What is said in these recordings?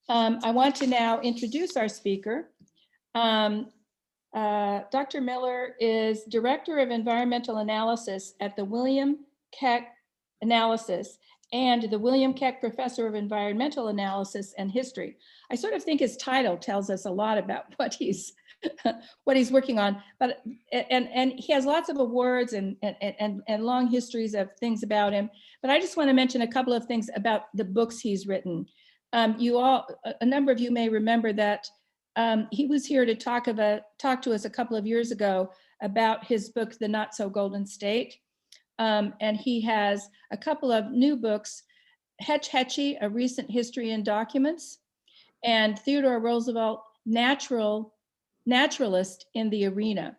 I want to now introduce our speaker. Dr. Miller is Director of Environmental Analysis at the William Keck Analysis and the William Keck Professor of Environmental Analysis and History. I sort of think his title tells us a lot about what he's what he's working on, but and he has lots of awards and long histories of things about him. But I just want to mention a couple of things about the books he's written. A number of you may remember that he was here to talk to us a couple of years ago about his book, The Not So Golden State. And he has a couple of new books, Hetch Hetchy, A Recent History and Documents, and Theodore Roosevelt, Naturalist in the Arena,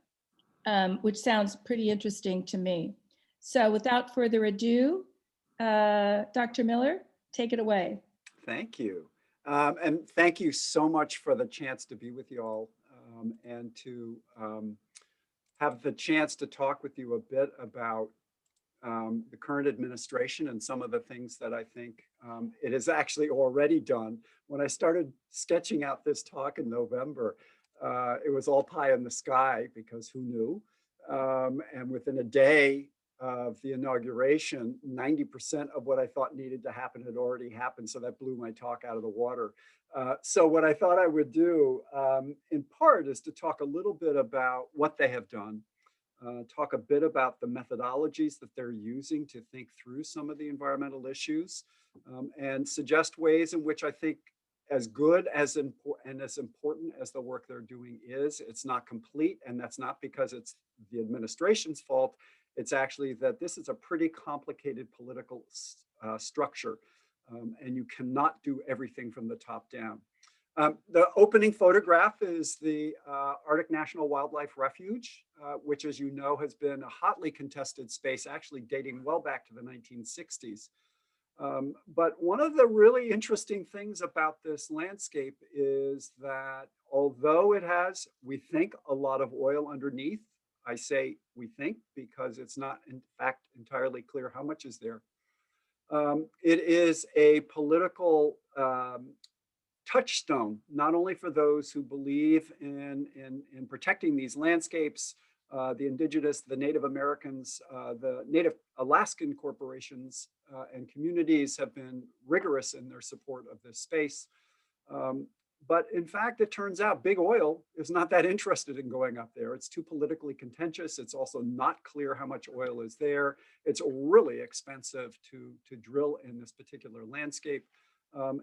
which sounds pretty interesting to me. So without further ado, Dr. Miller, take it away. Thank you. And thank you so much for the chance to be with you all and to have the chance to talk with you a bit about the current administration and some of the things that I think it has actually already done. When I started sketching out this talk in November, it was all pie in the sky because who knew? And within a day of the inauguration, 90% of what I thought needed to happen had already happened. So that blew my talk out of the water. So what I thought I would do in part is to talk a little bit about what they have done, talk a bit about the methodologies that they're using to think through some of the environmental issues, and suggest ways in which I think as good as and as important as the work they're doing is, it's not complete. And that's not because it's the administration's fault. It's actually that this is a pretty complicated political structure, and you cannot do everything from the top down. The opening photograph is the Arctic National Wildlife Refuge, which, as you know, has been a hotly contested space, actually dating well back to the 1960s. But one of the really interesting things about this landscape is that although it has, we think, a lot of oil underneath, I say we think because it's not in fact entirely clear how much is there. It is a political touchstone, not only for those who believe in protecting these landscapes, the indigenous, the Native Americans, the Native Alaskan corporations and communities have been rigorous in their support of this space. But in fact, it turns out big oil is not that interested in going up there. It's too politically contentious. It's also not clear how much oil is there. It's really expensive to drill in this particular landscape.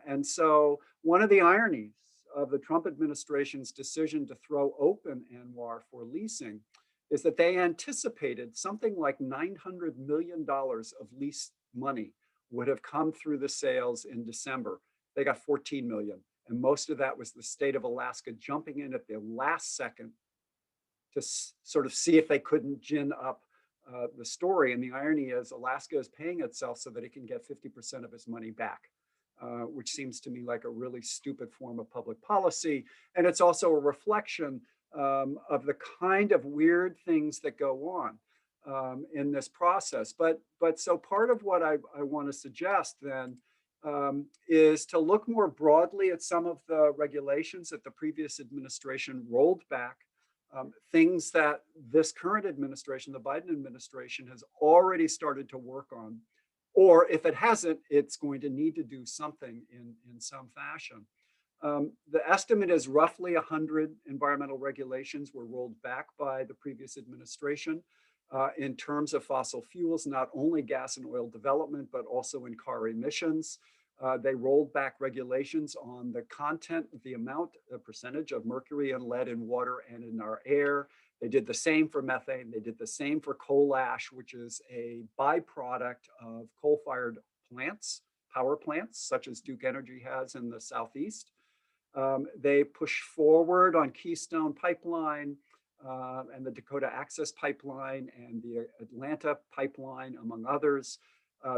And so one of the ironies of the Trump administration's decision to throw open ANWR for leasing is that they anticipated something like $900 million of lease money would have come through the sales in December. They got 14 million. And most of that was the state of Alaska jumping in at the last second to sort of see if they couldn't gin up the story. And the irony is Alaska is paying itself so that it can get 50% of its money back, which seems to me like a really stupid form of public policy. And it's also a reflection of the kind of weird things that go on in this process. But so part of what I want to suggest then is to look more broadly at some of the regulations that the previous administration rolled back, things that this current administration, the Biden administration, has already started to work on, or if it hasn't, it's going to need to do something in some fashion. The estimate is roughly 100 environmental regulations were rolled back by the previous administration. In terms of fossil fuels, not only gas and oil development, but also in car emissions. They rolled back regulations on the content, the amount, the percentage of mercury and lead in water and in our air. They did the same for methane. They did the same for coal ash, which is a byproduct of coal-fired plants, power plants, such as Duke Energy has in the Southeast. They pushed forward on Keystone Pipeline, and the Dakota Access Pipeline and the Atlanta Pipeline, among others.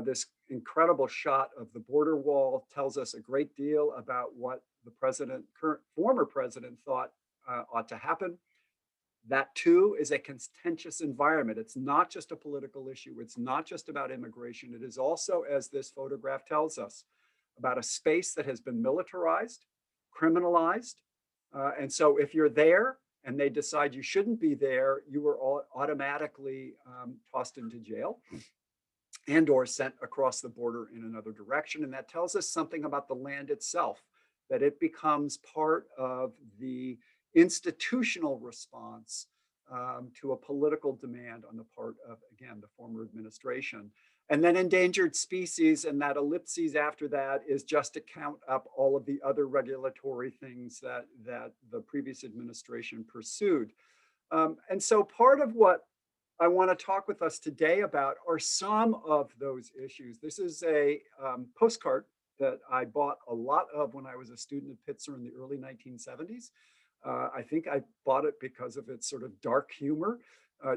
This incredible shot of the border wall tells us a great deal about what the former president thought ought to happen. That too is a contentious environment. It's not just a political issue. It's not just about immigration. It is also, as this photograph tells us, about a space that has been militarized, criminalized. And so if you're there and they decide you shouldn't be there, you are automatically tossed into jail and or sent across the border in another direction. And that tells us something about the land itself, that it becomes part of the institutional response to a political demand on the part of, again, the former administration. And then endangered species, and that ellipses after that is just to count up all of the other regulatory things that the previous administration pursued. And so part of what I want to talk with us today about are some of those issues. This is a postcard that I bought a lot of when I was a student at Pitzer in the early 1970s. I think I bought it because of its sort of dark humor.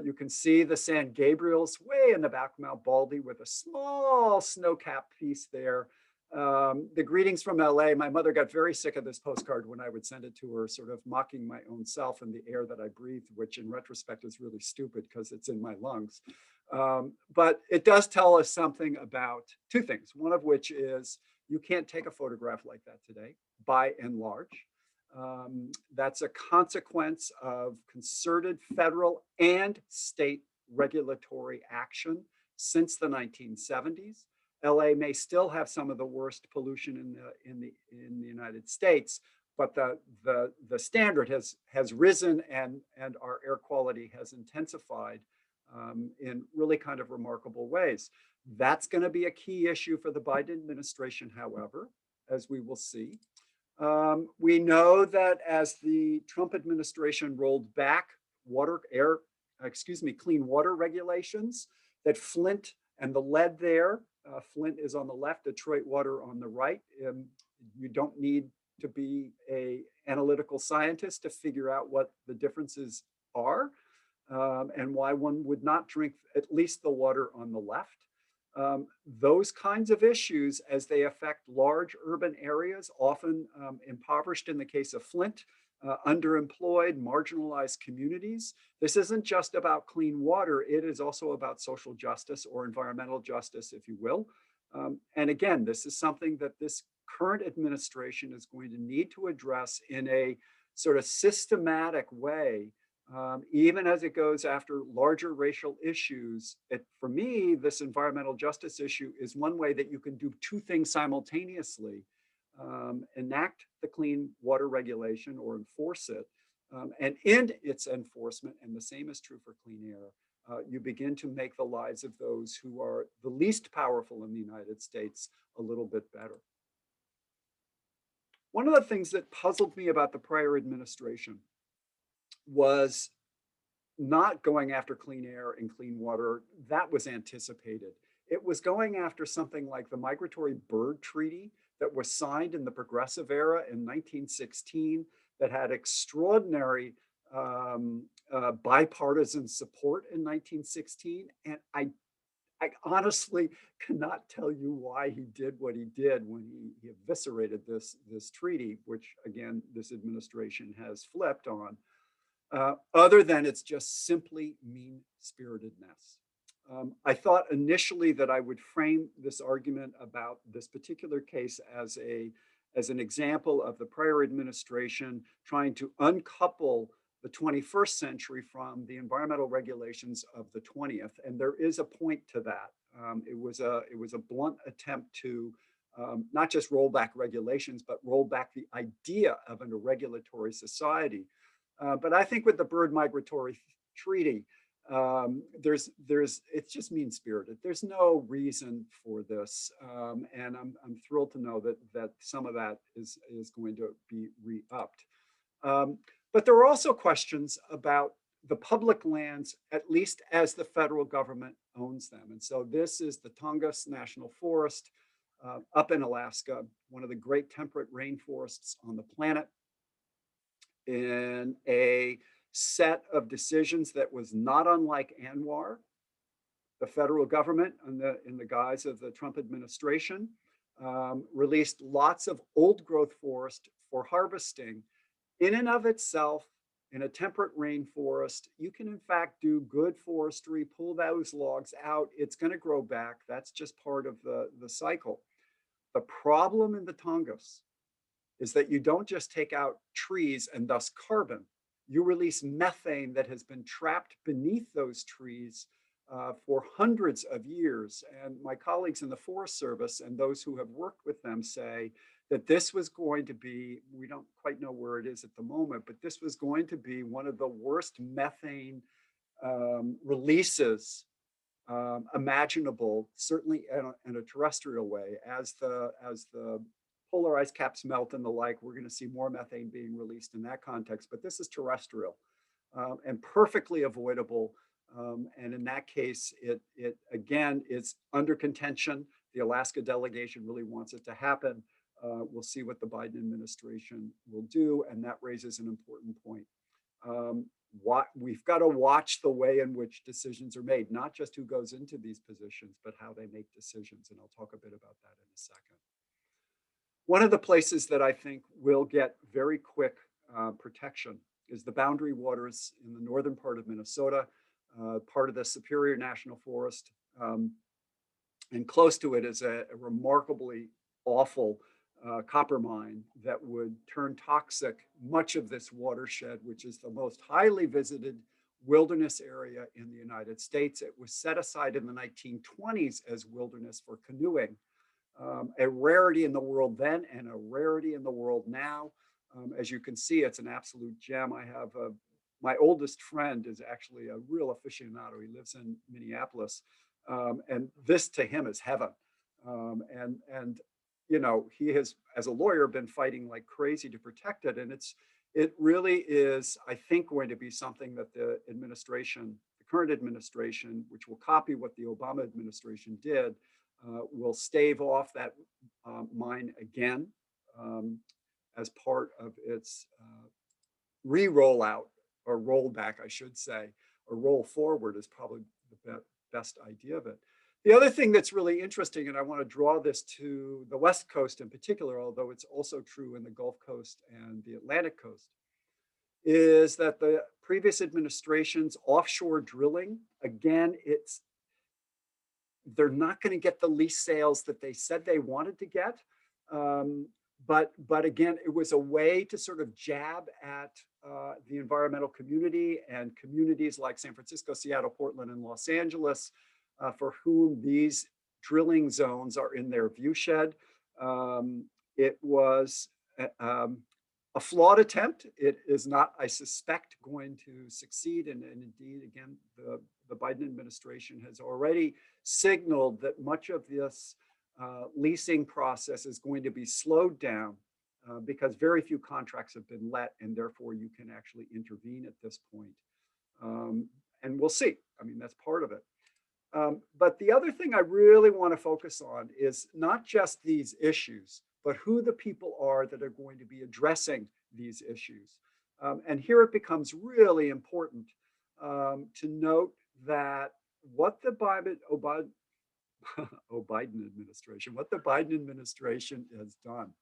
You can see the San Gabriels way in the back of Mount Baldy with a small snow-capped piece there. The greetings from LA. My mother got very sick of this postcard when I would send it to her, sort of mocking my own self and the air that I breathed, which in retrospect is really stupid because it's in my lungs. But it does tell us something about two things, one of which is you can't take a photograph like that today, by and large. That's a consequence of concerted federal and state regulatory action since the 1970s. LA may still have some of the worst pollution in the United States, but the standard has risen and our air quality has intensified in really kind of remarkable ways. That's going to be a key issue for the Biden administration, however, as we will see. We know that as the Trump administration rolled back clean water regulations, that Flint and the lead there, Flint is on the left, Detroit water on the right. You don't need to be an analytical scientist to figure out what the differences are and why one would not drink at least the water on the left. Those kinds of issues, as they affect large urban areas, often impoverished in the case of Flint, underemployed, marginalized communities. This isn't just about clean water, it is also about social justice or environmental justice, if you will. And again, this is something that this current administration is going to need to address in a sort of systematic way. Even as it goes after larger racial issues, for me, this environmental justice issue is one way that you can do two things simultaneously. Enact the clean water regulation or enforce it, and in its enforcement, and the same is true for clean air, you begin to make the lives of those who are the least powerful in the United States a little bit better. One of the things that puzzled me about the prior administration was not going after clean air and clean water. That was anticipated. It was going after something like the Migratory Bird Treaty that was signed in the Progressive Era in 1916 that had extraordinary bipartisan support in 1916. And I honestly cannot tell you why he did what he did when he eviscerated this treaty, which again, this administration has flipped on. Other than it's just simply mean-spiritedness. I thought initially that I would frame this argument about this particular case as an example of the prior administration trying to uncouple the 21st century from the environmental regulations of the 20th. And there is a point to that. It was a blunt attempt to not just roll back regulations, but roll back the idea of a regulatory society. But I think with the Bird Migratory Treaty, it's just mean-spirited. There's no reason for this, and I'm thrilled to know that some of that is going to be re-upped. But there are also questions about the public lands, at least as the federal government owns them. And so this is the Tongass National Forest up in Alaska, one of the great temperate rainforests on the planet. In a set of decisions that was not unlike ANWR, the federal government, in the guise of the Trump administration, released lots of old growth forest for harvesting. In and of itself, in a temperate rainforest, you can in fact do good forestry, pull those logs out. It's going to grow back. That's just part of the cycle. The problem in the Tongass is that you don't just take out trees and thus carbon. You release methane that has been trapped beneath those trees for hundreds of years. And my colleagues in the Forest Service and those who have worked with them say that this was going to be, we don't quite know where it is at the moment, but this was going to be one of the worst methane releases imaginable, certainly in a terrestrial way. As the polar ice caps melt and the like, we're going to see more methane being released in that context. But this is terrestrial and perfectly avoidable. And in that case, it again is under contention. The Alaska delegation really wants it to happen. We'll see what the Biden administration will do, and that raises an important point. We've got to watch the way in which decisions are made, not just who goes into these positions, but how they make decisions. And I'll talk a bit about that in a second. One of the places that I think will get very quick protection is the boundary waters in the northern part of Minnesota, part of the Superior National Forest. And close to it is a remarkably awful copper mine that would turn toxic much of this watershed, which is the most highly visited wilderness area in the United States. It was set aside in the 1920s as wilderness for canoeing, a rarity in the world then and a rarity in the world now. As you can see, it's an absolute gem. My oldest friend is actually a real aficionado. He lives in Minneapolis, and this to him is heaven. And you know, he has, as a lawyer, been fighting like crazy to protect it. And it really is, I think, going to be something that the administration, the current administration, which will copy what the Obama administration did, will stave off that mine again as part of its re-rollout or rollback, I should say, or roll forward is probably the best idea of it. The other thing that's really interesting, and I want to draw this to the West Coast in particular, although it's also true in the Gulf Coast and the Atlantic Coast, is that the previous administration's offshore drilling, again, they're not going to get the lease sales that they said they wanted to get. But again, it was a way to sort of jab at the environmental community and communities like San Francisco, Seattle, Portland, and Los Angeles, for whom these drilling zones are in their viewshed. It was a flawed attempt. It is not, I suspect, going to succeed. And indeed, again, the Biden administration has already signaled that much of this leasing process is going to be slowed down because very few contracts have been let, and therefore you can actually intervene at this point. And we'll see. I mean, that's part of it. But the other thing I really want to focus on is not just these issues, but who the people are that are going to be addressing these issues. And here it becomes really important to note that what the Biden administration has done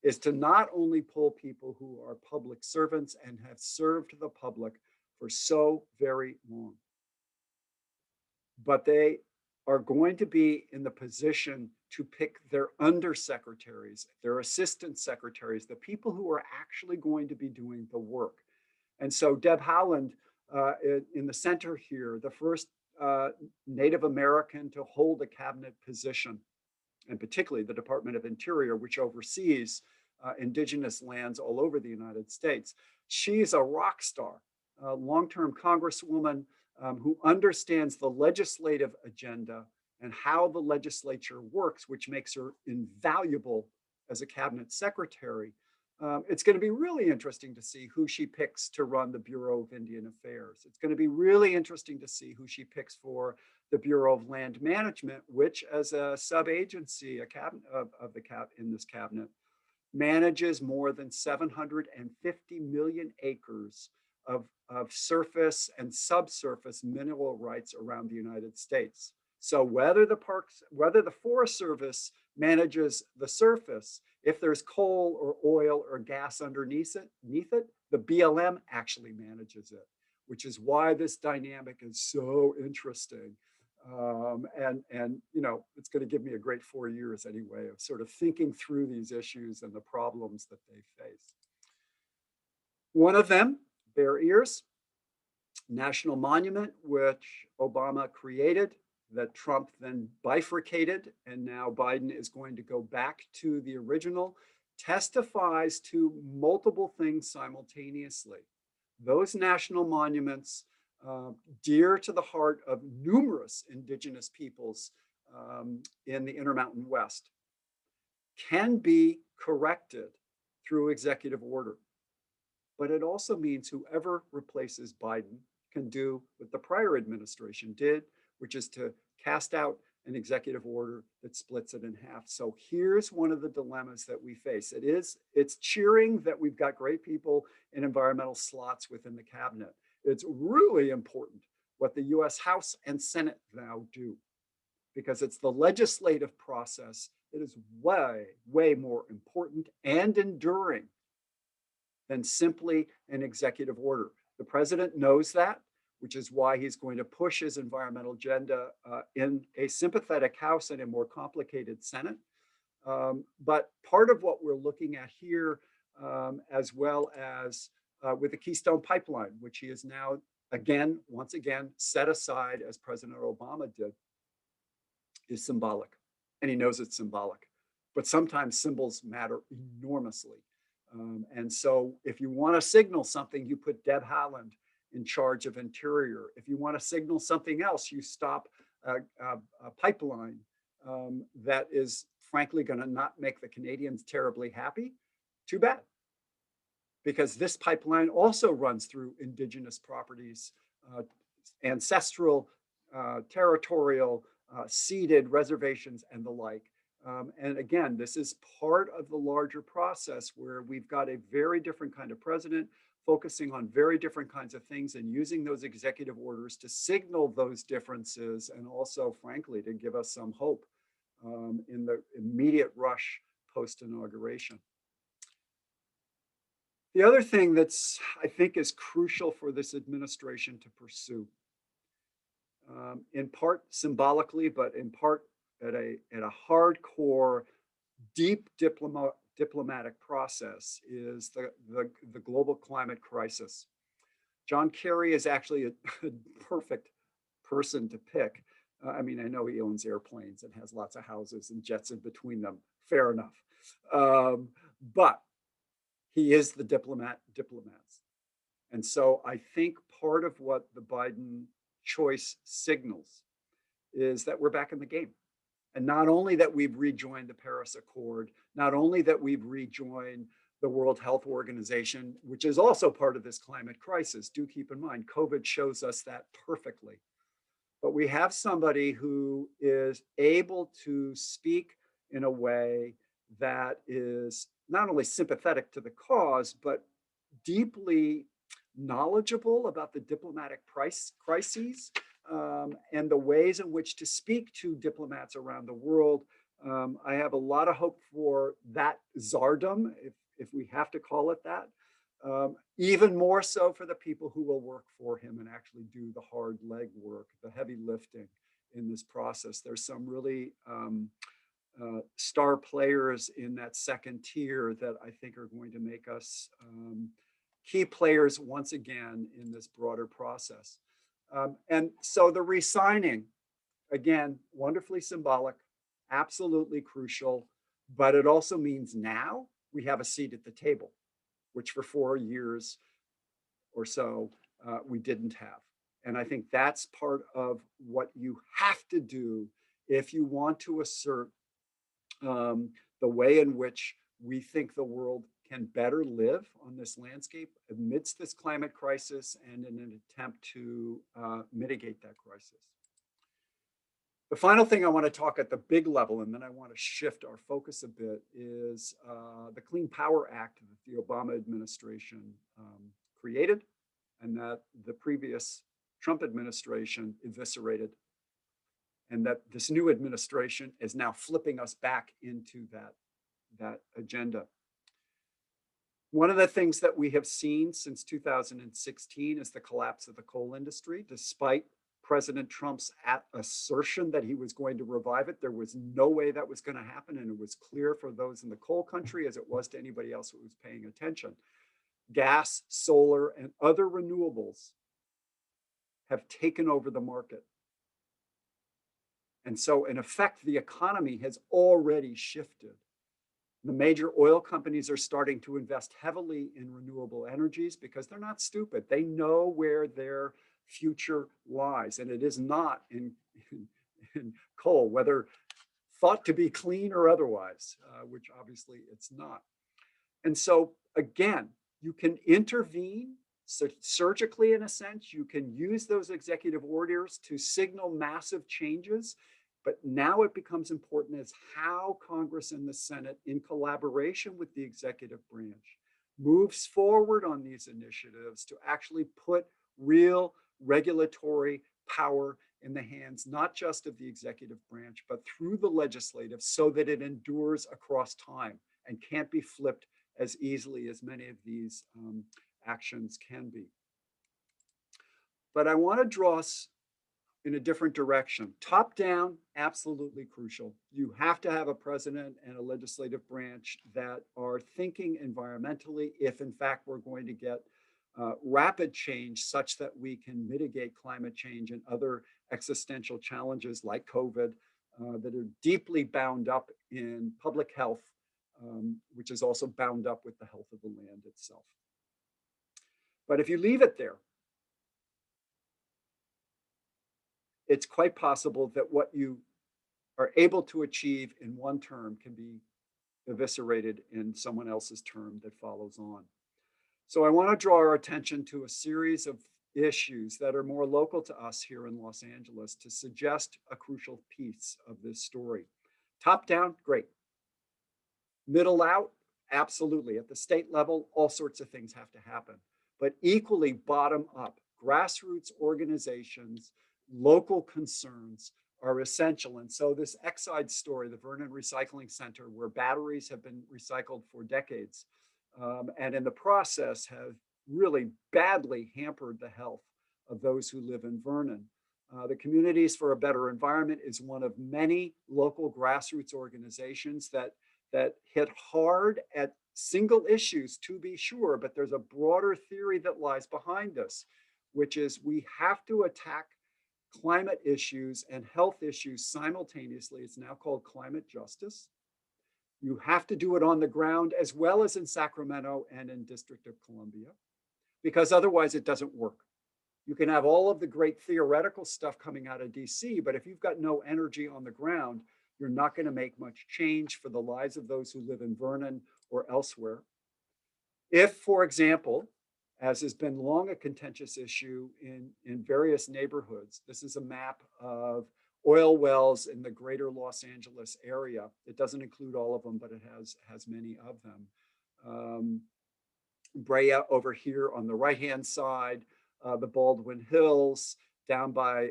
is to not only pull people who are public servants and have served the public for so very long, but they are going to be in the position to pick their undersecretaries, their assistant secretaries, the people who are actually going to be doing the work. And so Deb Haaland in the center here, the first Native American to hold a cabinet position, and particularly the Department of Interior, which oversees indigenous lands all over the United States. She's a rock star, a long-term congresswoman who understands the legislative agenda and how the legislature works, which makes her invaluable as a cabinet secretary. It's going to be really interesting to see who she picks to run the Bureau of Indian Affairs. It's going to be really interesting to see who she picks for the Bureau of Land Management, which, as a sub-agency in this cabinet, manages more than 750 million acres of surface and subsurface mineral rights around the United States. So whether the Forest Service manages the surface, if there's coal or oil or gas underneath it, the BLM actually manages it, which is why this dynamic is so interesting. And it's going to give me a great 4 years anyway of sort of thinking through these issues and the problems that they face. One of them, Bear Ears, national monument, which Obama created, that Trump then bifurcated, and now Biden is going to go back to the original, testifies to multiple things simultaneously. Those national monuments, dear to the heart of numerous indigenous peoples in the Intermountain West, can be corrected through executive order. But it also means whoever replaces Biden can do what the prior administration did, which is to cast out an executive order that splits it in half. So here's one of the dilemmas that we face. It's cheering that we've got great people in environmental slots within the cabinet. It's really important what the US House and Senate now do, because it's the legislative process that is way, way more important and enduring than simply an executive order. The president knows that, which is why he's going to push his environmental agenda in a sympathetic House and a more complicated Senate. But part of what we're looking at here, as well as with the Keystone Pipeline, which he is now once again, set aside as President Obama did, is symbolic. And he knows it's symbolic. But sometimes symbols matter enormously. And so if you want to signal something, you put Deb Haaland in charge of Interior. If you want to signal something else, you stop a pipeline that is frankly going to not make the Canadians terribly happy. Too bad. Because this pipeline also runs through Indigenous properties, ancestral, territorial, ceded reservations, and the like. And again, this is part of the larger process where we've got a very different kind of president focusing on very different kinds of things and using those executive orders to signal those differences and also, frankly, to give us some hope in the immediate rush post-inauguration. The other thing that's, I think, is crucial for this administration to pursue, in part symbolically, but in part at a hardcore, deep diplomatic process, is the global climate crisis. John Kerry is actually a perfect person to pick. I mean, I know he owns airplanes and has lots of houses and jets in between them. Fair enough. But he is the diplomats. And so I think part of what the Biden choice signals is that we're back in the game. And not only that we've rejoined the Paris Accord, not only that we've rejoined the World Health Organization, which is also part of this climate crisis. Do keep in mind, COVID shows us that perfectly. But we have somebody who is able to speak in a way that is not only sympathetic to the cause, but deeply knowledgeable about the diplomatic crises and the ways in which to speak to diplomats around the world. I have a lot of hope for that czardom, if we have to call it that, even more so for the people who will work for him and actually do the hard leg work, the heavy lifting in this process. There's some really star players in that second tier that I think are going to make us key players once again in this broader process. And so the re-signing, again, wonderfully symbolic, absolutely crucial, but it also means now we have a seat at the table, which for 4 years or so we didn't have. And I think that's part of what you have to do if you want to assert the way in which we think the world can better live on this landscape amidst this climate crisis and in an attempt to mitigate that crisis. The final thing I want to talk at the big level, and then I want to shift our focus a bit, is the Clean Power Act that the Obama administration created and that the previous Trump administration eviscerated, and that this new administration is now flipping us back into that agenda. One of the things that we have seen since 2016 is the collapse of the coal industry, despite President Trump's assertion that he was going to revive it. There was no way that was going to happen. And it was clear for those in the coal country as it was to anybody else who was paying attention. Gas, solar, and other renewables have taken over the market. And so, in effect, the economy has already shifted. The major oil companies are starting to invest heavily in renewable energies because they're not stupid. They know where their future lies, and it is not in coal, whether thought to be clean or otherwise, which obviously it's not. And so, again, you can intervene surgically in a sense. You can use those executive orders to signal massive changes. But now it becomes important as how Congress and the Senate, in collaboration with the executive branch, moves forward on these initiatives to actually put real regulatory power in the hands, not just of the executive branch, but through the legislative so that it endures across time and can't be flipped as easily as many of these actions can be. But I want to draw us in a different direction. Top down, absolutely crucial. You have to have a president and a legislative branch that are thinking environmentally if, in fact, we're going to get rapid change such that we can mitigate climate change and other existential challenges like COVID that are deeply bound up in public health, which is also bound up with the health of the land itself. But if you leave it there, it's quite possible that what you are able to achieve in one term can be eviscerated in someone else's term that follows on. So I want to draw our attention to a series of issues that are more local to us here in Los Angeles to suggest a crucial piece of this story. Top down, great. Middle out, absolutely. At the state level, all sorts of things have to happen. But equally bottom up, grassroots organizations, local concerns are essential. And so this Exide story, the Vernon Recycling Center, where batteries have been recycled for decades, and in the process have really badly hampered the health of those who live in Vernon. The Communities for a Better Environment is one of many local grassroots organizations that hit hard at single issues, to be sure, but there's a broader theory that lies behind this, which is we have to attack climate issues and health issues simultaneously. It's now called climate justice. You have to do it on the ground as well as in Sacramento and in District of Columbia, because otherwise it doesn't work. You can have all of the great theoretical stuff coming out of DC, but if you've got no energy on the ground, you're not going to make much change for the lives of those who live in Vernon or elsewhere. If, for example, as has been long a contentious issue in various neighborhoods, this is a map of oil wells in the greater Los Angeles area. It doesn't include all of them, but it has many of them. Brea over here on the right-hand side, the Baldwin Hills, down by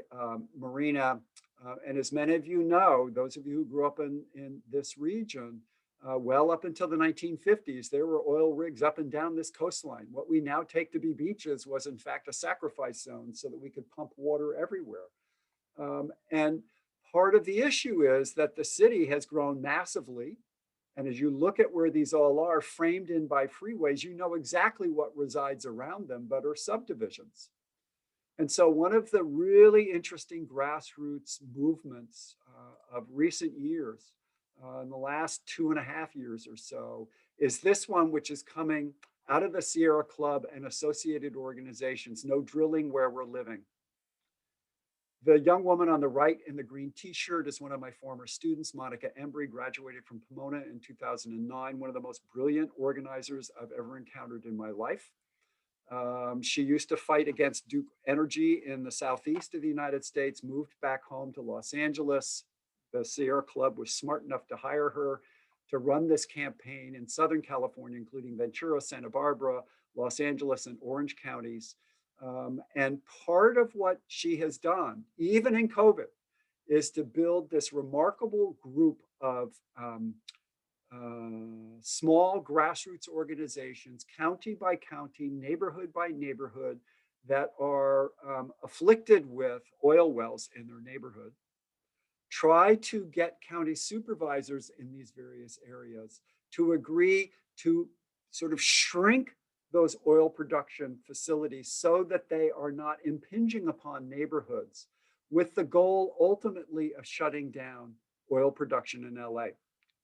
Marina. And as many of you know, those of you who grew up in this region, well up until the 1950s, there were oil rigs up and down this coastline. What we now take to be beaches was in fact a sacrifice zone so that we could pump water everywhere. And part of the issue is that the city has grown massively. And as you look at where these all are framed in by freeways, you know exactly what resides around them, but are subdivisions. And so one of the really interesting grassroots movements of recent years, in the last 2.5 years or so, is this one, which is coming out of the Sierra Club and associated organizations, No Drilling Where We're Living. The young woman on the right in the green t-shirt is one of my former students, Monica Embry, graduated from Pomona in 2009, one of the most brilliant organizers I've ever encountered in my life. She used to fight against Duke Energy in the southeast of the United States, moved back home to Los Angeles. The Sierra Club was smart enough to hire her to run this campaign in Southern California, including Ventura, Santa Barbara, Los Angeles, and Orange counties. And part of what she has done, even in COVID, is to build this remarkable group of small grassroots organizations, county by county, neighborhood by neighborhood, that are afflicted with oil wells in their neighborhood, try to get county supervisors in these various areas to agree to sort of shrink those oil production facilities so that they are not impinging upon neighborhoods, with the goal ultimately of shutting down oil production in LA.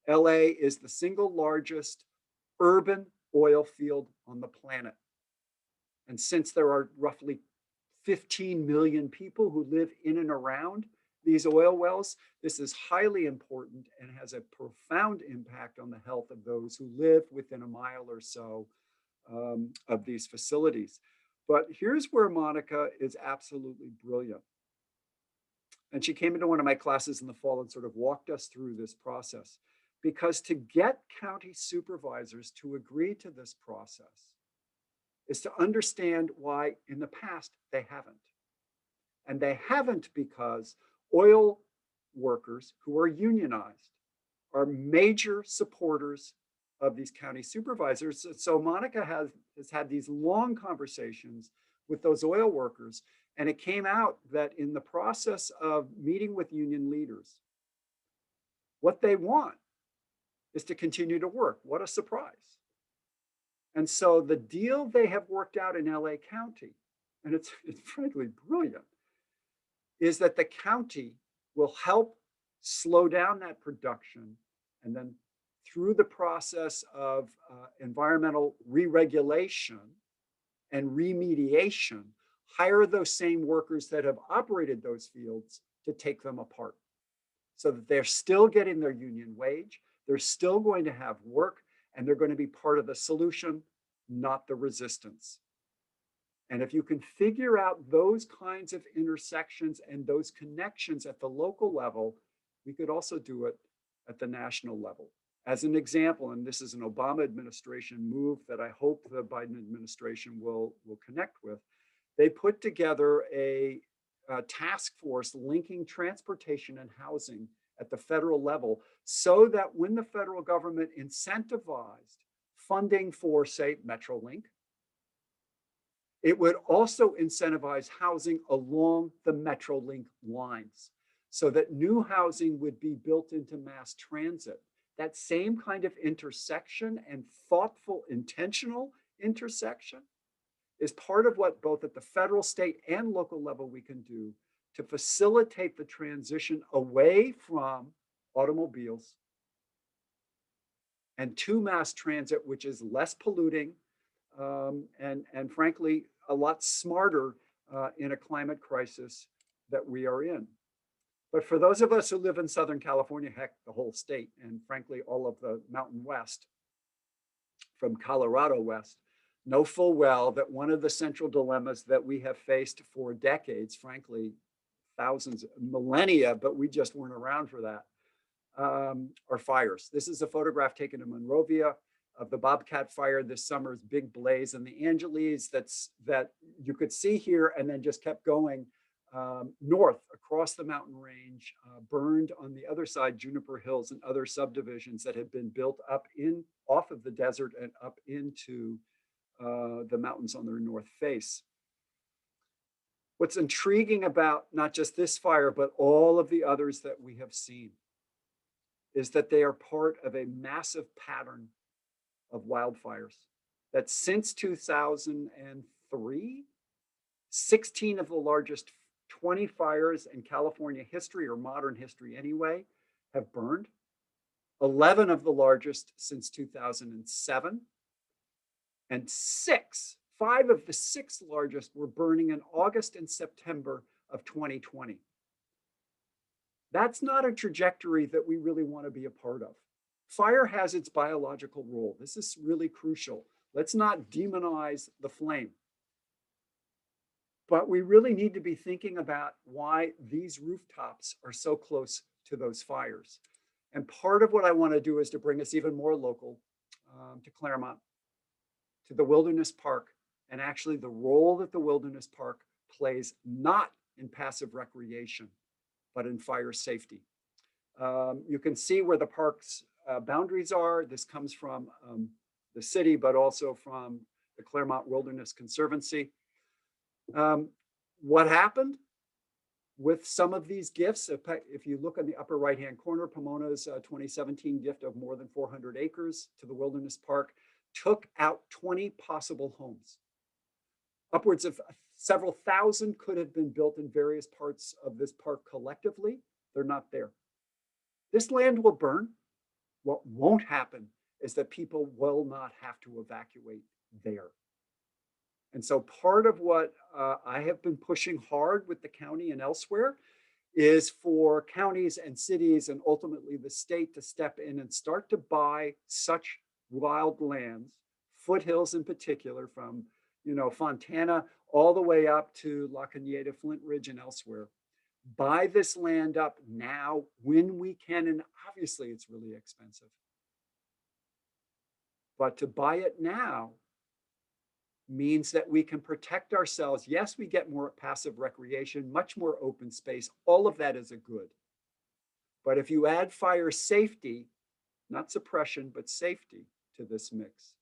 LA is the single largest urban oil field on the planet. And since there are roughly 15 million people who live in and around these oil wells, this is highly important and has a profound impact on the health of those who live within a mile or so of these facilities. But here's where Monica is absolutely brilliant. And she came into one of my classes in the fall and sort of walked us through this process. Because to get county supervisors to agree to this process is to understand why in the past they haven't. And they haven't because oil workers who are unionized are major supporters of these county supervisors. So Monica has had these long conversations with those oil workers. And it came out that in the process of meeting with union leaders, what they want is to continue to work. What a surprise. And so the deal they have worked out in LA County, and it's frankly brilliant, is that the county will help slow down that production, and then through the process of environmental re-regulation and remediation, hire those same workers that have operated those fields to take them apart, so that they're still getting their union wage, they're still going to have work, and they're going to be part of the solution, not the resistance. And if you can figure out those kinds of intersections and those connections at the local level, we could also do it at the national level. As an example, and this is an Obama administration move that I hope the Biden administration will connect with, they put together a task force linking transportation and housing at the federal level, so that when the federal government incentivized funding for, say, Metrolink, it would also incentivize housing along the Metrolink lines, so that new housing would be built into mass transit. That same kind of intersection and thoughtful, intentional intersection is part of what both at the federal, state, and local level we can do to facilitate the transition away from automobiles and to mass transit, which is less polluting and frankly, a lot smarter in a climate crisis that we are in. But for those of us who live in Southern California, heck, the whole state, and frankly, all of the Mountain West, from Colorado west, know full well that one of the central dilemmas that we have faced for decades, frankly, thousands, millennia, but we just weren't around for that, are fires. This is a photograph taken in Monrovia of the Bobcat fire this summer's big blaze in the Angeles that you could see here, and then just kept going north across the mountain range, burned on the other side Juniper Hills and other subdivisions that had been built up off of the desert and up into the mountains on their north face. What's intriguing about not just this fire, but all of the others that we have seen, is that they are part of a massive pattern of wildfires that since 2003, 16 of the largest 20 fires in California history, or modern history anyway, have burned. 11 of the largest since 2007. And five of the six largest were burning in August and September of 2020. That's not a trajectory that we really want to be a part of. Fire has its biological role. This is really crucial. Let's not demonize the flame. But we really need to be thinking about why these rooftops are so close to those fires. And part of what I want to do is to bring us even more local to Claremont, to the Wilderness Park, and actually the role that the Wilderness Park plays not in passive recreation, but in fire safety. You can see where the park's boundaries are. This comes from the city, but also from the Claremont Wilderness Conservancy. What happened with some of these gifts? If you look on the upper right-hand corner, Pomona's 2017 gift of more than 400 acres to the Wilderness Park took out 20 possible homes. Upwards of several thousand could have been built in various parts of this park collectively. They're not there. This land will burn. What won't happen is that people will not have to evacuate there. And so part of what I have been pushing hard with the county and elsewhere is for counties and cities and ultimately the state to step in and start to buy such wild lands, foothills in particular, from Fontana all the way up to La Cañada, Flint Ridge, and elsewhere. Buy this land up now when we can, and obviously it's really expensive. But to buy it now means that we can protect ourselves. Yes, we get more passive recreation, much more open space. All of that is a good. But if you add fire safety, not suppression, but safety to this mix,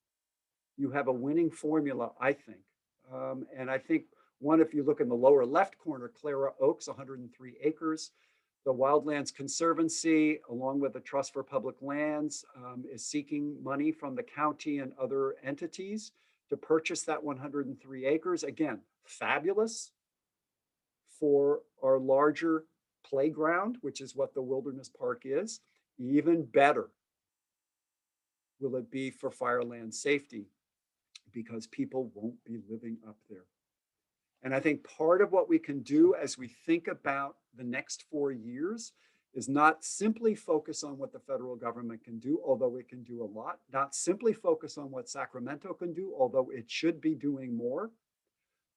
you have a winning formula, I think. And I think if you look in the lower left corner, Clara Oaks, 103 acres. The Wildlands Conservancy, along with the Trust for Public Lands, is seeking money from the county and other entities to purchase that 103 acres. Again, fabulous for our larger playground, which is what the Wilderness Park is. Even better will it be for fireland safety, because people won't be living up there. And I think part of what we can do as we think about the next 4 years is not simply focus on what the federal government can do, although it can do a lot, not simply focus on what Sacramento can do, although it should be doing more,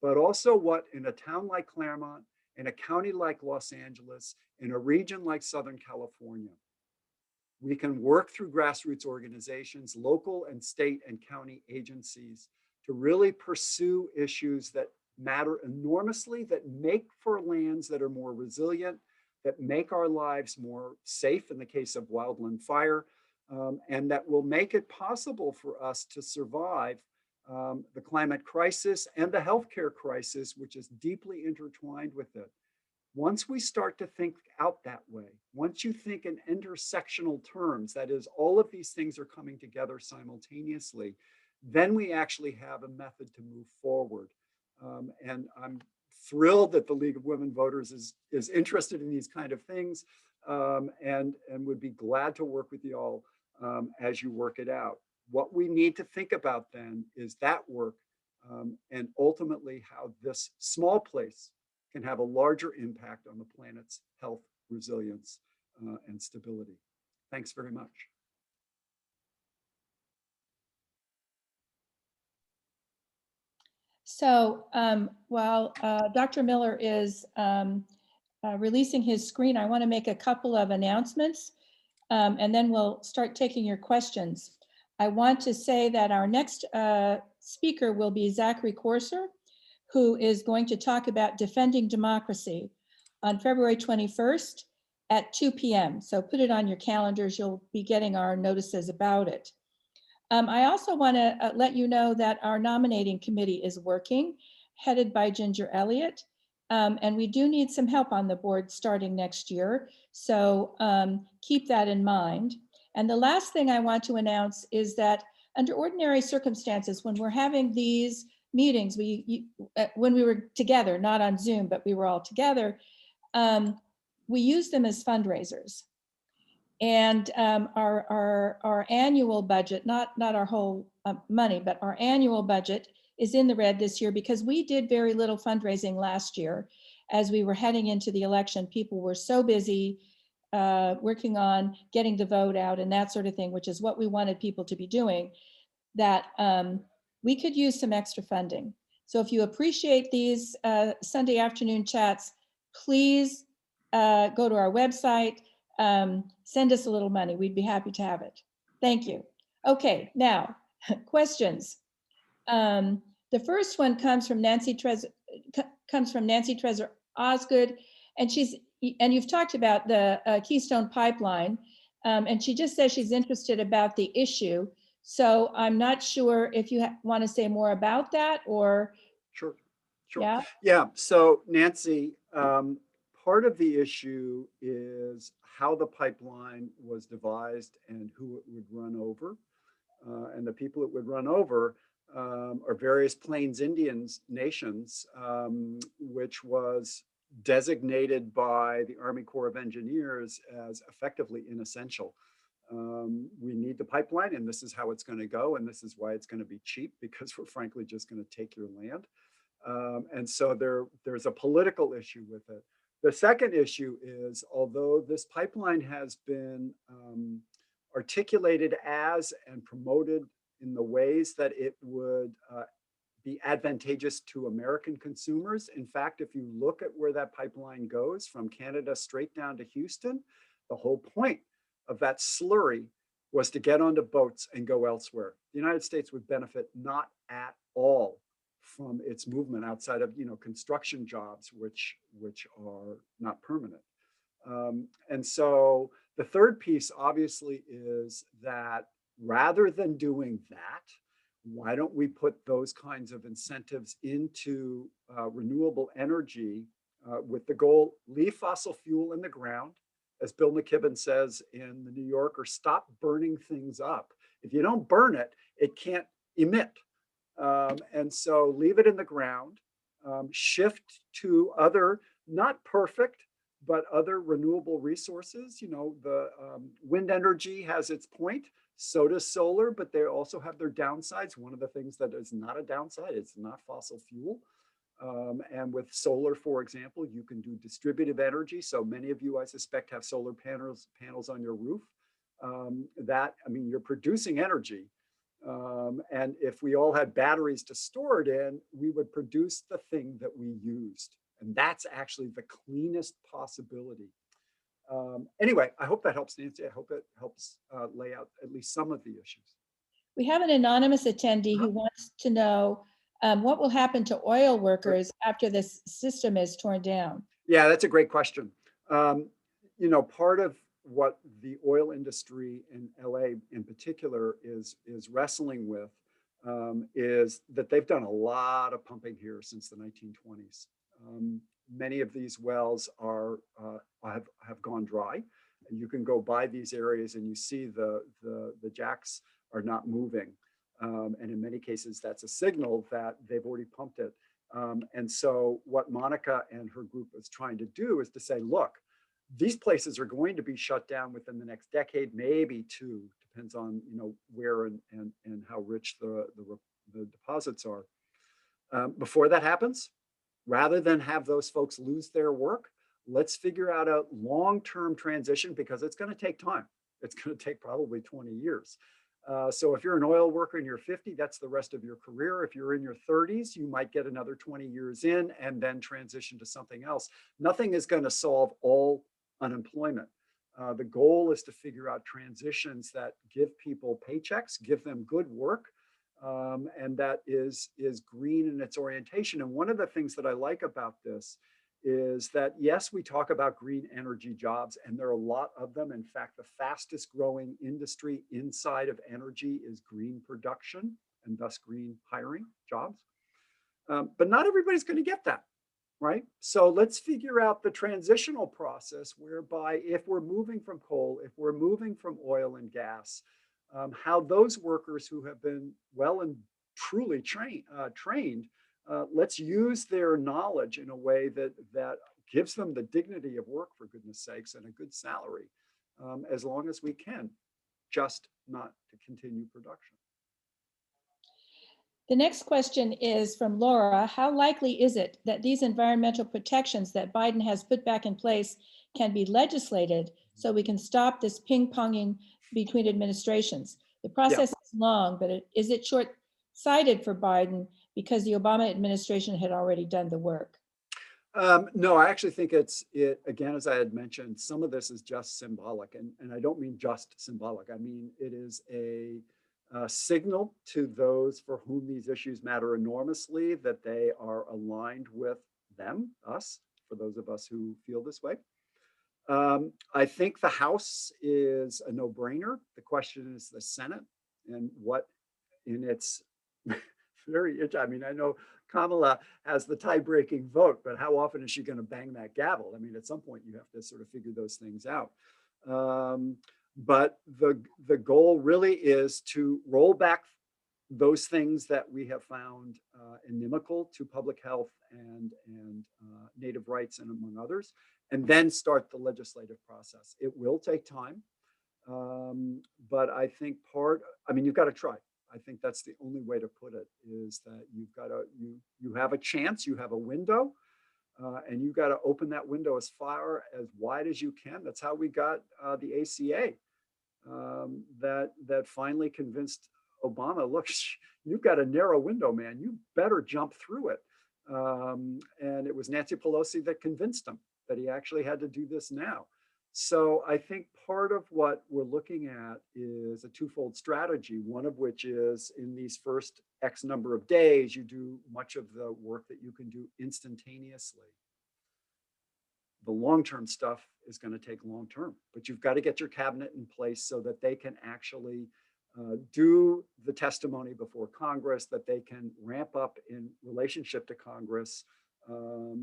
but also what in a town like Claremont, in a county like Los Angeles, in a region like Southern California, we can work through grassroots organizations, local and state and county agencies, to really pursue issues that matter enormously, that make for lands that are more resilient, that make our lives more safe in the case of wildland fire, and that will make it possible for us to survive the climate crisis and the healthcare crisis, which is deeply intertwined with it. Once we start to think out that way, once you think in intersectional terms, that is, all of these things are coming together simultaneously, then we actually have a method to move forward. And I'm thrilled that the League of Women Voters is interested in these kind of things, and would be glad to work with you all as you work it out. What we need to think about then is that work, and ultimately how this small place can have a larger impact on the planet's health, resilience, and stability. Thanks very much. So while Dr. Miller is releasing his screen, I want to make a couple of announcements, and then we'll start taking your questions. I want to say that our next speaker will be Zachary Corser, who is going to talk about defending democracy on February 21st at 2 p.m. So put it on your calendars. You'll be getting our notices about it. I also want to let you know that our nominating committee is working, headed by Ginger Elliott. And we do need some help on the board starting next year. So keep that in mind. And the last thing I want to announce is that under ordinary circumstances, when we're having these meetings, when we were together, not on Zoom, but we were all together, we use them as fundraisers. And our annual budget, not our whole money, but our annual budget is in the red this year because we did very little fundraising last year. As we were heading into the election, people were so busy working on getting the vote out and that sort of thing, which is what we wanted people to be doing, that we could use some extra funding. So if you appreciate these Sunday afternoon chats, please go to our website, send us a little money. We'd be happy to have it. Thank you. Okay, now questions. The first one comes from Nancy Treasure Osgood, and you've talked about the Keystone Pipeline, and she just says she's interested about the issue. So I'm not sure if you want to say more about that or. Sure. Sure. Yeah, Yeah. So, Nancy, part of the issue is how the pipeline was devised and who it would run over. And the people it would run over are various Plains Indians nations, which was designated by the Army Corps of Engineers as effectively inessential. We need the pipeline, and this is how it's going to go, and this is why it's going to be cheap because we're frankly just going to take your land. And so there's a political issue with it. The second issue is, although this pipeline has been articulated as and promoted in the ways that it would be advantageous to American consumers. In fact, if you look at where that pipeline goes from Canada straight down to Houston, the whole point of that slurry was to get onto boats and go elsewhere. The United States would benefit not at all from its movement outside of construction jobs, which are not permanent. And so the third piece obviously is that rather than doing that, why don't we put those kinds of incentives into renewable energy with the goal, leave fossil fuel in the ground, as Bill McKibben says in the New Yorker, stop burning things up. If you don't burn it, it can't emit. And so leave it in the ground, shift to other, not perfect, but other renewable resources. The wind energy has its point, so does solar, but they also have their downsides. One of the things that is not a downside, it's not fossil fuel. And with solar, for example, you can do distributive energy. So many of you, I suspect, have solar panels on your roof. You're producing energy. And if we all had batteries to store it in, we would produce the thing that we used. And that's actually the cleanest possibility. Anyway, I hope that helps, Nancy. I hope it helps lay out at least some of the issues. we have an anonymous attendee Uh-huh. who wants to know what will happen to oil Sure. workers after this system is torn down? Yeah, that's a great question. Um, Part of what the oil industry in LA in particular is wrestling with is that they've done a lot of pumping here since the 1920s. Many of these wells have gone dry. And you can go by these areas and you see the jacks are not moving. And in many cases, that's a signal that they've already pumped it. And so what Monica and her group is trying to do is to say, look, these places are going to be shut down within the next decade, maybe two, depends on where and how rich the deposits are. Before that happens, rather than have those folks lose their work, let's figure out a long-term transition because it's going to take time. It's going to take probably 20 years. So if you're an oil worker and you're 50, that's the rest of your career. If you're in your 30s, you might get another 20 years in and then transition to something else. Nothing is going to solve all unemployment. The goal is to figure out transitions that give people paychecks, give them good work, and that is green in its orientation. And one of the things that I like about this is that, yes, we talk about green energy jobs, and there are a lot of them. In fact, the fastest growing industry inside of energy is green production and thus green hiring jobs. But not everybody's going to get that, right? So let's figure out the transitional process whereby if we're moving from coal, if we're moving from oil and gas, how those workers who have been well and truly trained, let's use their knowledge in a way that gives them the dignity of work, for goodness sakes, and a good salary, as long as we can, just not to continue production. The next question is from Laura. How likely is it that these environmental protections that Biden has put back in place can be legislated so we can stop this ping-ponging between administrations? The Yeah. process is long, but is it short-sighted for Biden because the Obama administration had already done the work? No, I actually think again, as I had mentioned, some of this is just symbolic. And I don't mean just symbolic. I mean, it is a signal to those for whom these issues matter enormously that they are aligned with them, us, for those of us who feel this way. I think the House is a no-brainer. The question is the Senate and what in its very I mean, I know Kamala has the tie-breaking vote, but how often is she going to bang that gavel? I mean, at some point you have to sort of figure those things out. Um, but the goal really is to roll back those things that we have found inimical to public health and native rights, and among others, and then start the legislative process. It will take time, but I think I mean, you've got to try. I think that's the only way to put it, is that you've got to, you have a chance, you have a window, and you got to open that window as far as wide as you can. That's how we got the ACA, that finally convinced Obama, look, you've got a narrow window, man. You better jump through it. And it was Nancy Pelosi that convinced him that he actually had to do this now. So I think part of what we're looking at is a twofold strategy, one of which is in these first X number of days, you do much of the work that you can do instantaneously. The long-term stuff is going to take long-term, but you've got to get your cabinet in place so that they can actually do the testimony before Congress, that they can ramp up in relationship to Congress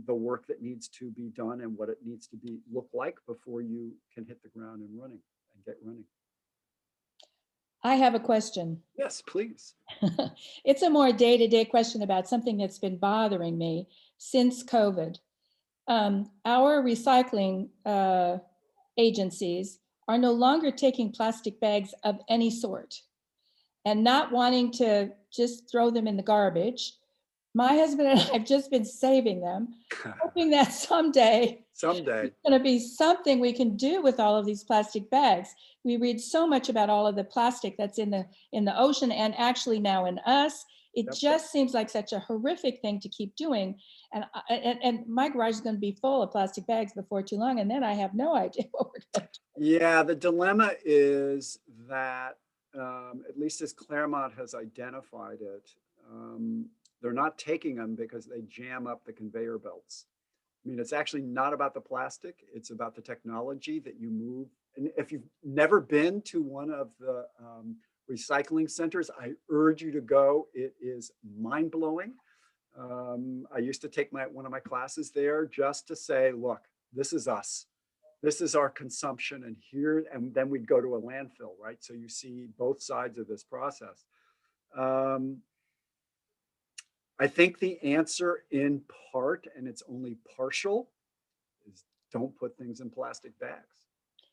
the work that needs to be done and what it needs to be look like before you can hit the ground and running and get running. I have a question. Yes, please. It's a more day-to-day question about something that's been bothering me since COVID. Our recycling agencies are no longer taking plastic bags of any sort and not wanting to just throw them in the garbage. My husband and I have just been saving them, hoping that someday Someday. it's going to be something we can do with all of these plastic bags. We read so much about all of the plastic that's in the ocean and actually now in us. It Yep. just seems like such a horrific thing to keep doing. And my garage is going to be full of plastic bags before too long. And then I have no idea what we're going to do. Yeah, the dilemma is that, at least as Claremont has identified it, they're not taking them because they jam up the conveyor belts. I mean, it's actually not about the plastic, it's about the technology that you move. And if you've never been to one of the recycling centers, I urge you to go. It is mind-blowing. I used to take one of my classes there just to say, look, this is us. This is our consumption, and here, and then we'd go to a landfill, right? So you see both sides of this process. I think the answer in part, and it's only partial, is don't put things in plastic bags.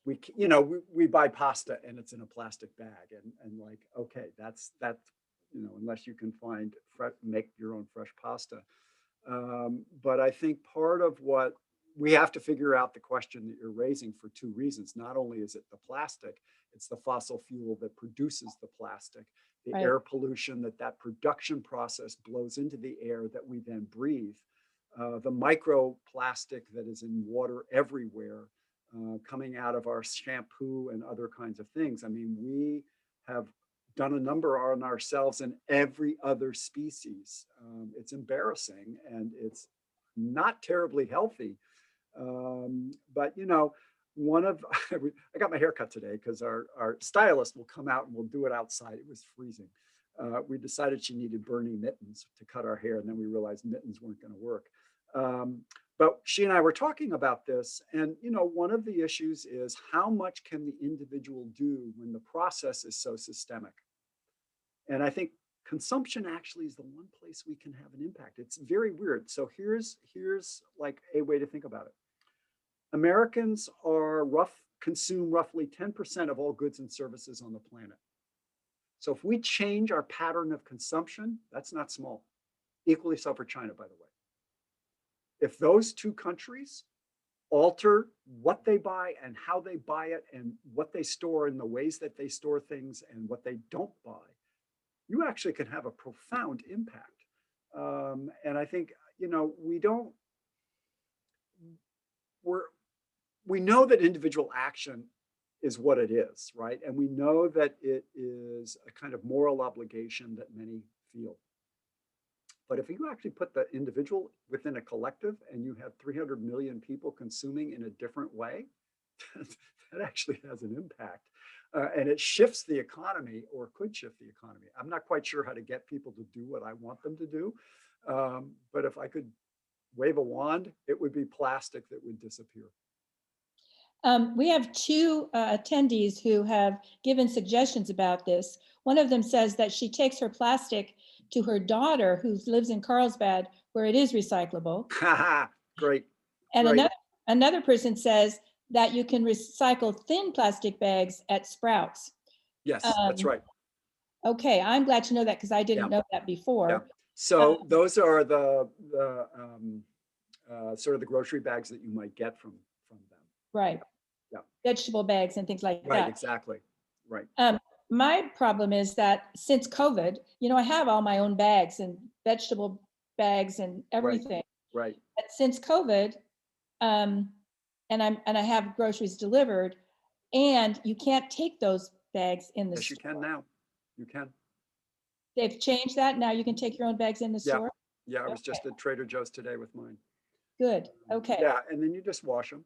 We buy pasta and it's in a plastic bag, and like, okay, that's unless you can make your own fresh pasta. But I think part of what we have to figure out the question that you're raising for two reasons. Not only is it the plastic, it's the fossil fuel that produces the plastic, the Right. air pollution that production process blows into the air that we then breathe, the microplastic that is in water everywhere, coming out of our shampoo and other kinds of things. I mean, we have done a number on ourselves and every other species. It's embarrassing and it's not terribly healthy. But one of I got my hair cut today because our stylist will come out and we'll do it outside. It was freezing. We decided she needed Bernie mittens to cut our hair, and then we realized mittens weren't going to work. But she and I were talking about this, and one of the issues is how much can the individual do when the process is so systemic? And I think consumption actually is the one place we can have an impact. It's very weird. So here's like a way to think about it. Americans consume roughly 10% of all goods and services on the planet. So if we change our pattern of consumption, that's not small. Equally so for China, by the way. If those two countries alter what they buy and how they buy it and what they store and the ways that they store things and what they don't buy, you actually can have a profound impact. And I think, we know that individual action is what it is, right? And we know that it is a kind of moral obligation that many feel. But if you actually put the individual within a collective and you have 300 million people consuming in a different way, that actually has an impact. and it shifts the economy, or could shift the economy. I'm not quite sure how to get people to do what I want them to do. But if I could wave a wand, it would be plastic that would disappear. We have two attendees who have given suggestions about this. One of them says that she takes her plastic to her daughter who lives in Carlsbad where it is recyclable. Great, And great. another person says that you can recycle thin plastic bags at Sprouts. Yes, that's right. Okay, I'm glad to know that because I Yeah, didn't know that yeah. before. So those are the sort of the grocery bags that you might get from them. Right. Yeah. Vegetable bags and things like Right, that. exactly. Right. My problem is that since COVID, I have all my own bags and vegetable bags and Right. everything. Right. But since COVID, and I have groceries delivered, and you can't take those bags in the Yes, you store. can now. You can. They've changed that. Now you can take your own bags in the Yeah. store. Yeah, I was Okay, just at Trader Joe's today with mine. good. Okay. Yeah, and then you just wash them.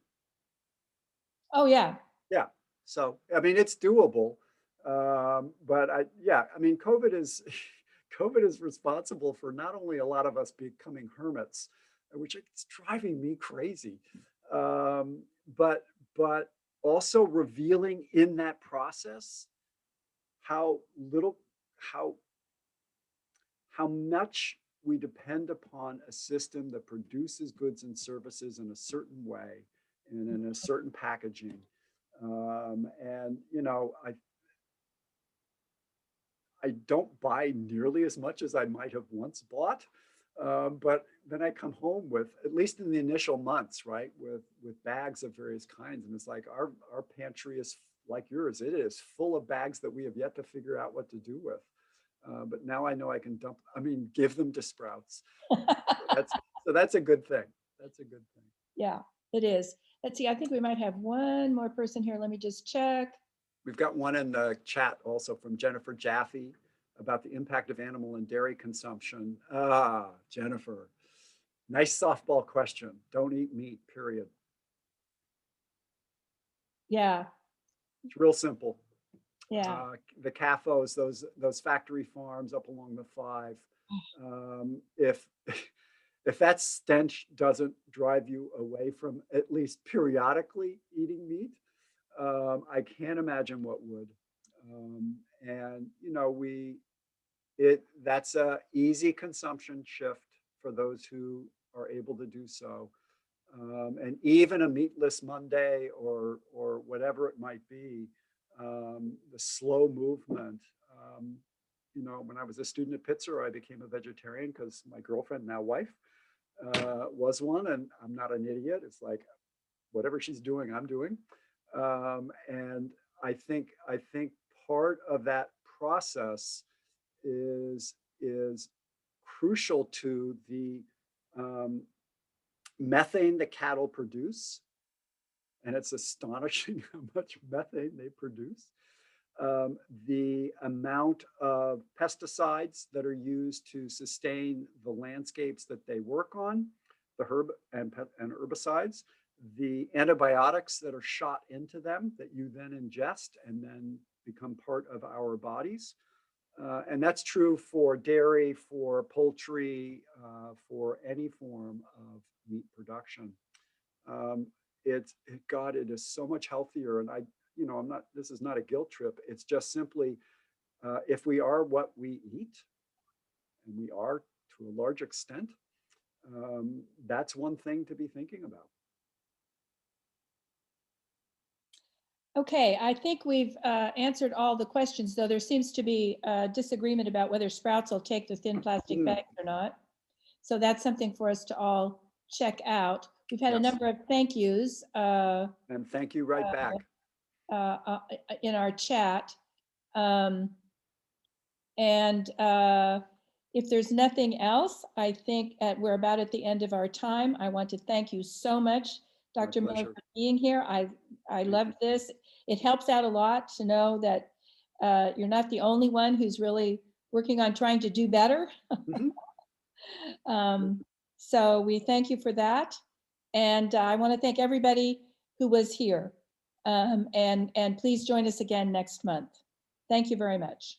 Oh yeah. Yeah. So, I mean, it's doable. But I mean, COVID is COVID is responsible for not only a lot of us becoming hermits, which is driving me crazy, um, but but also revealing in that process how little how how much we depend upon a system that produces goods and services in a certain way and in a certain packaging. And I don't buy nearly as much as I might have once bought. But then I come home with, at least in the initial months, right, with bags of various kinds, and it's like our pantry is like yours. It is full of bags that we have yet to figure out what to do with. But now I know I can give them to Sprouts. That's so that's a good thing. That's a good thing. Yeah, it is. Let's see. I think we might have one more person here. Let me just check. We've got one in the chat also from Jennifer Jaffe about the impact of animal and dairy consumption. Ah, Jennifer, nice softball question. Don't eat meat, period. Yeah. It's real simple. Yeah. The CAFOs, those factory farms up along the 5, if if that stench doesn't drive you away from at least periodically eating meat, I can't imagine what would. And that's a easy consumption shift for those who are able to do so. And even a meatless Monday or whatever it might be, the slow movement. When I was a student at Pitzer, I became a vegetarian because my girlfriend, now wife, was one, and I'm not an idiot. It's like whatever she's doing, I'm doing. And I think part of that process is crucial to the um, methane that cattle produce, and it's astonishing how much methane they produce. The amount of pesticides that are used to sustain the landscapes that they work on, the herb and herbicides, the antibiotics that are shot into them that you then ingest and then become part of our bodies. And that's true for dairy, for poultry, for any form of meat production. Um, God, it is so much healthier. And I'm not, this is not a guilt trip. It's just simply, if we are what we eat, and we are to a large extent, that's one thing to be thinking about. Okay, I think we've answered all the questions, though there seems to be a disagreement about whether Sprouts will take the thin plastic bags or not. So that's something for us to all check out. We've had a Yes. number of thank yous And thank you right back. In our chat. And if there's nothing else, I think we're about at the end of our time. I want to thank you so much, Dr. Miller, pleasure. for being here. I love this. It helps out a lot to know that you're not the only one who's really working on trying to do better. Mhm. So we thank you for that. And I want to thank everybody who was here. And please join us again next month. Thank you very much.